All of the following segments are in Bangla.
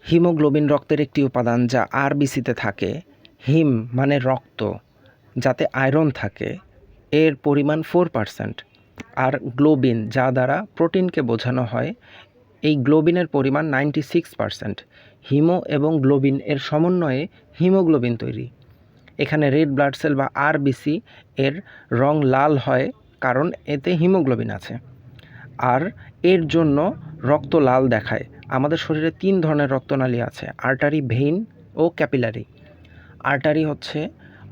হিমোগ্লোবিন রক্তের একটি উপাদান যা আরবিসিতে থাকে। হিম মানে রক্ত, যাতে আয়রন থাকে, এর পরিমাণ 4%। আর গ্লোবিন, যা দ্বারা প্রোটিনকে বোঝানো হয়, এই গ্লোবিনের পরিমাণ 96%। হিমো এবং গ্লোবিন এর সমন্বয়ে হিমোগ্লোবিন তৈরি। এখানে রেড ব্লাড সেল বা আরবিসি এর রং লাল হয় কারণ এতে হিমোগ্লোবিন আছে, আর এর জন্য রক্ত লাল দেখায়। আমাদের শরীরে 3 ধরনের রক্তনালী আছে: আর্টারি, ভেইন ও ক্যাপিলারি। আর্টারি হচ্ছে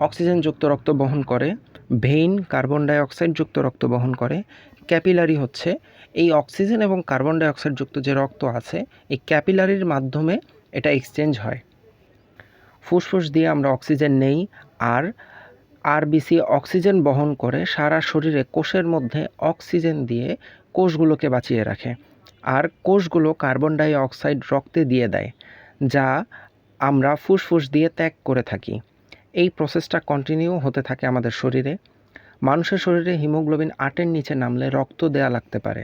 অক্সিজেনযুক্ত রক্ত বহন করে, ভেইন কার্বন ডাইঅক্সাইড যুক্ত রক্ত বহন করে, ক্যাপিলারি হচ্ছে এই অক্সিজেন এবং কার্বন ডাইঅক্সাইড যুক্ত যে রক্ত আছে, এই ক্যাপিলারির মাধ্যমে এটা এক্সচেঞ্জ হয়। ফুসফুস দিয়ে আমরা অক্সিজেন নেই, আর আরবিসি অক্সিজেন বহন করে সারা শরীরে কোষের মধ্যে অক্সিজেন দিয়ে কোষগুলোকে বাঁচিয়ে রাখে, আর কোষগুলো কার্বন ডাই অক্সাইড রক্তে দিয়ে দেয়, যা আমরা ফুসফুস দিয়ে ত্যাগ করে থাকি। এই প্রসেসটা কন্টিনিউ হতে থাকে আমাদের শরীরে। মানুষের শরীরে হিমোগ্লোবিন 8-এর নিচে নামলে রক্ত দেয়া লাগতে পারে।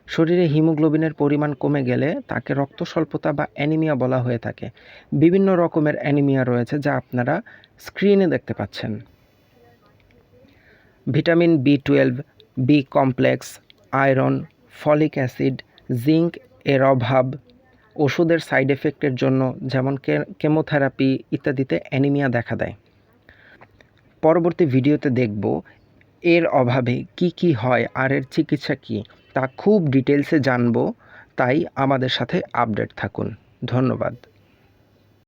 শরীরে হিমোগ্লোবিনের পরিমাণ কমে গেলে তাকে রক্ত স্বল্পতা বা অ্যানিমিয়া বলা হয়ে থাকে। বিভিন্ন রকমের অ্যানিমিয়া রয়েছে, যা আপনারা স্ক্রিনে দেখতে পাচ্ছেন। Vitamin B12, B complex, iron, folic acid, zinc এর অভাব, ওষুধের সাইড এফেক্টের জন্য যেমন কেমোথেরাপি ইত্যাদিতে অ্যানিমিয়া দেখা দেয়। পরবর্তী ভিডিওতে দেখব এর অভাবে কি হয় আর এর চিকিৎসা কী, তা খুব ডিটেলসে জানব। তাই আমাদের সাথে আপডেট থাকুন। ধন্যবাদ।